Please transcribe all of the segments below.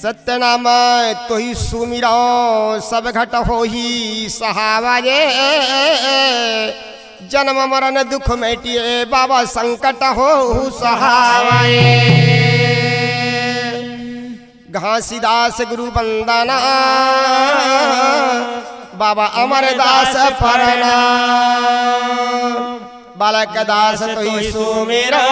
सत्य नाम तो ही सुमिरो सब घट हो ही सहावा रे। जन्म मरण दुख मेटिए बाबा संकट हो सहावा रे। घासीदास गुरु वंदना बाबा अमरदास परना। बालक दास तो ही सुमिरो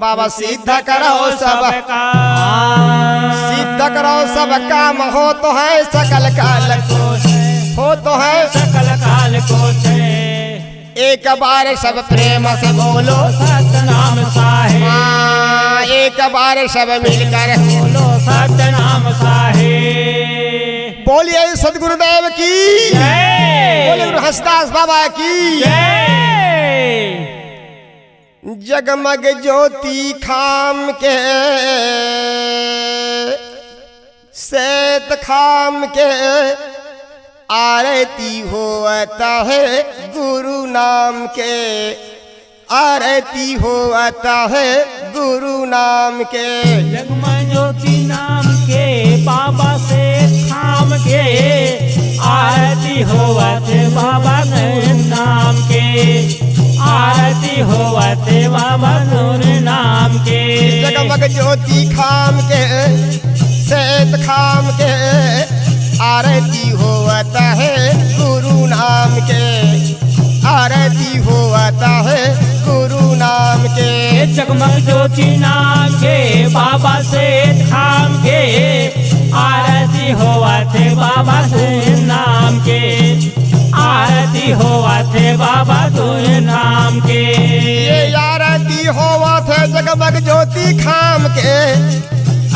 बाबा सिद्ध करो सब काम। सिद्ध करो सब काम हो तो है सकल काल को, हो तो है सकल काल को छे। एक बार सब प्रेम से बोलो सतनाम साहे। एक बार सब मिलकर बोलो सतनाम साहे। बोलिए सदगुरुदेव की जय। बोलिए गुरु हंसदास बाबा की जय। जगमग ज्योति खाम के श्वेत खाम के आरती होता है गुरु नाम के। आरती होता है गुरु नाम के। जगमग ज्योति नाम के बाबा से थाम के आरती होवते बाबा नाम के। आरती होवते बाबा नाम के। जगमग ज्योति खाम के श्वेत खाम के आरती होता है गुरु नाम के। आरती होता है गुरु नाम के। जगमग ज्योति नाम के बाबा से थाम के आरती होवते बाबा नाम के। आरती होवते बाबा नाम के। ये आरती होवते जगमग ज्योति खाम के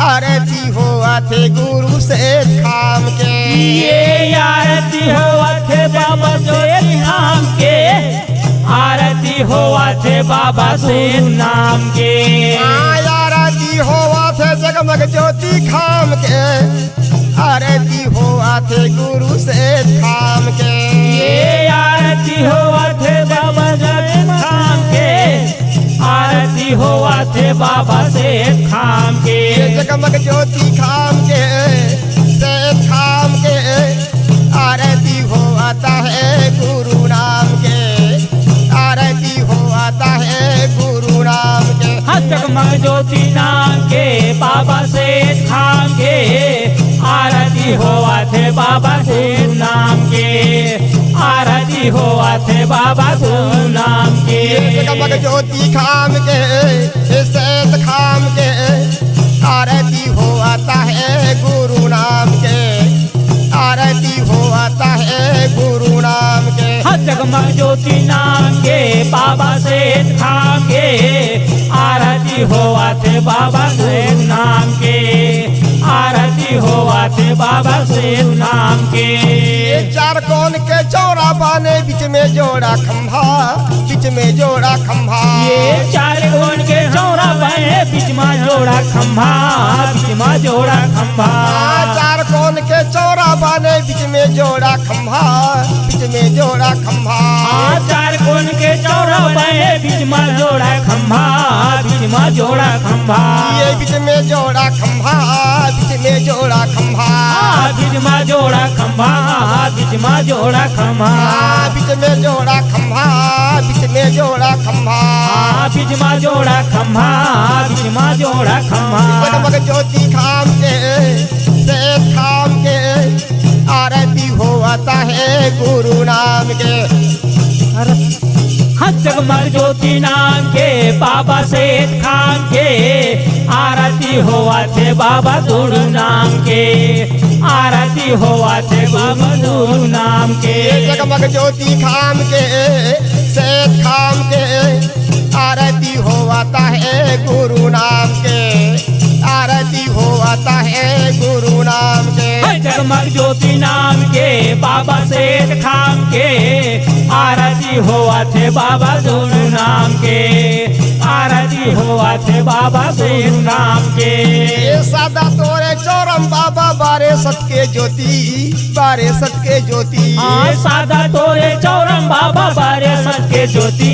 आरती होवते गुरु से खाम के। ये आरती होवते बाबा से नाम के। आरती होवते बाबा से नाम के। आरती होवते जगमग ज्योति खाम के आरती होवते गुरु से खाम के। ये आरती होवते बाबा से नाम के। आरती होवते बाबा से खाम के। जगमग ज्योति खाम के से खाम के आरती होता है गुरु नाम के। आरती होता है गुरु नाम के। जगमग ज्योति नाम के बाबा से थाम के आरती होवते बाबा से नाम के। आरती होवते बाबा नाम के। जगमग ज्योति खाम के श्वेत खाम के आरती होता है गुरु नाम के। आरती होता है गुरु नाम के। जगमग ज्योति नाम के बाबा से थाम के आरती होवते बाबा से नाम के। आरती होवते बाबा से नाम के। चार कोन के चौरा बाने बीच में जोड़ा खंभा, बीच में जोड़ा खंभा। ये चार कोन के चौरा बाने बीच में जोड़ा खंभा। बीच में जोड़ा खंभा। चार कोन के चौरा बाने बीच में जोड़ा खंभा। बीच में जोड़ा खंभा। चार कोन के चौरा बाने बीच में जोड़ा खंभा। बीच में जोड़ा खंभा। ये बीच में जोड़ा खंभा। बीच में जोड़ा खंभा। बीच में जोड़ा खंभा। बीच में जोड़ा खंभा। बीच में जोड़ा खंभा। बीच में जोड़ा खंभा। बीच में जोड़ा खंभा। बीच में जोड़ा खंभा। जगमग ज्योति खाम के से खाम के आरती होता है गुरु नाम के। जगमग ज्योति नाम के बाबा से खाम के आरती होवते बाबा गुरु नाम के। आरती होवते बाबा गुरु नाम के। जगमग ज्योति खाम के से खाम के आरती होता है गुरु नाम के। आरती होता है गुरु नाम के। जगमग ज्योति नाम के बाबा से खाम के आरती होवते बाबा गुरु नाम के। आरती होवते बाबा गुरु नाम के। सादा तोरे चौरम बाबा बारे सत के ज्योति। बारे सत के ज्योति। सादा तोरे चौरम बाबा बारे सत के ज्योति।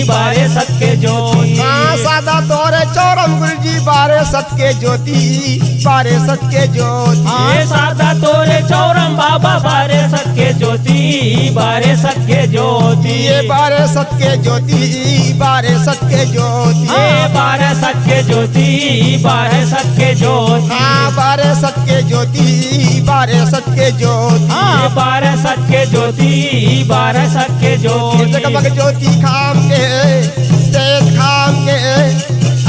बारे सत के ज्योति। सादा तोरे चौरम गुरु जी बारे सत के ज्योति, बारे सत के ज्योति। ये सादा तोरे चौरम बाबा बारे सत के ज्योति, बारे सत के ज्योति। ये बारे सत के ज्योति, बारे सत के ज्योति। ये बारे सत के ज्योति, बारे सत के ज्योति। हाँ बारे सत के ज्योति, बारे सत के ज्योति। हाँ बारे सत के ज्योति, बारे सत के ज्योति। जगमग ज्योति खाम के सेठ खाम के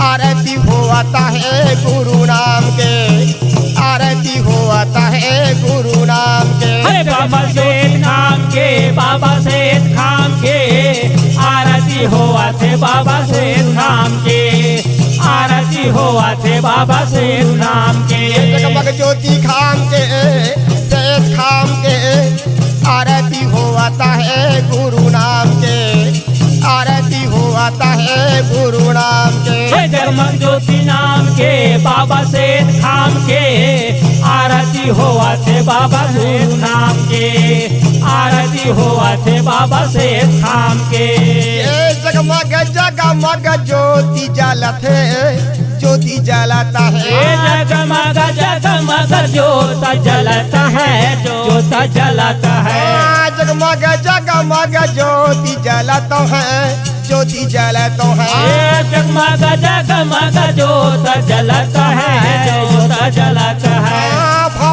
आरती हो आता है गुरु नाम के, आरती हो आता है गुरु नाम के। अरे बाबा सेठ खाम के, बाबा सेठ खाम के आरती हो आते बाबा सेठ खाम के, आरती हो आते बाबा सेठ खाम के। जगमग ज्योति खाम के सेठ खाम के आरती हो आता है गुरु नाम के, आरती हो आता है गुरु नाम के। जगमग ज्योति नाम के बाबा सेठ खाम के आरती हो आते बाबा सेठ नाम के, आरती हो आते बाबा सेठ खाम के। ये जगमग जगमग ज्योति जलत है, ज्योति जलाता ये है। जगमग जगमग ज्योत जलता है, ज्योत जलता है। हाँ, जगमग जगमग ज्योति जलाता है, ज्योति जलाता है। ये जगमग जगमग ज्योत जलता है, ज्योत जलता है।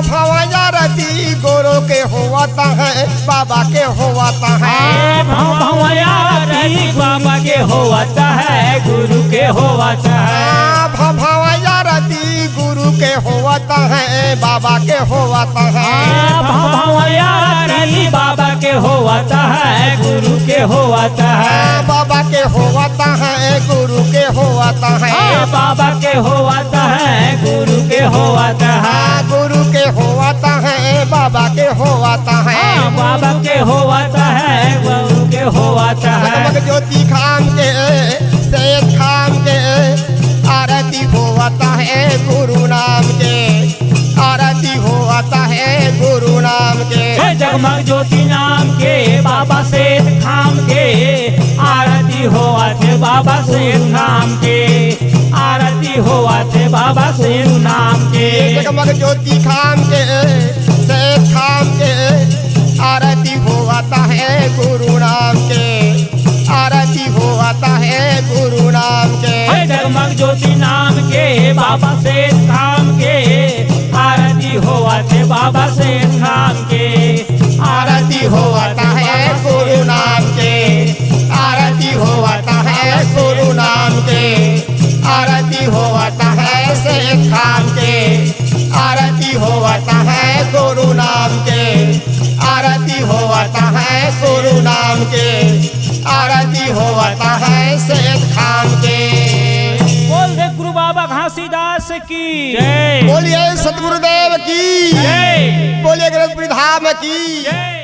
भवयारती गुरु के होता है, बाबा के होता है। भवयारती बाबा के होता है, गुरु के होता है। भवयारती गुरु के होता है, बाबा के होता है। भवयारती बाबा के होता है, गुरु के होता है। बाबा के होता है, गुरु के होता है। बाबा के होता है, गुरु के होता है। गुरु के होता है, बाबा के होता है। बाबा के होता है, गुरु के होता है। जगमग ज्योति खाम के सेठ खाम के आरती होता है गुरु नाम के, आरती होता है गुरु नाम के। जगमग ज्योति नाम के बाबा सेठ खाम के आरती हो आते बाबा सेठ खाम के, आरती हो आते बाबा सेठ नाम के। जगमग ज्योति खाम के सेठ खाम के आरती होता है गुरु नाम के, आरती होता है गुरु नाम के। जगमग ज्योति नाम के बाबा सेठ खाम के आरती हो आते बाबा सेठ खाम के, आरती होता है गुरु नाम के, आरती होता है गुरु नाम के। आरती होता है सेठ खाम के, आरती होता है गुरु नाम के, आरती होता है गुरु नाम के, आरती होता है सेठ खाम के। बोल दे गुरु बाबा घासीदास की जय। बोलिए सतगुरुदेव की जय। बोलिए गणेश धाम की जय।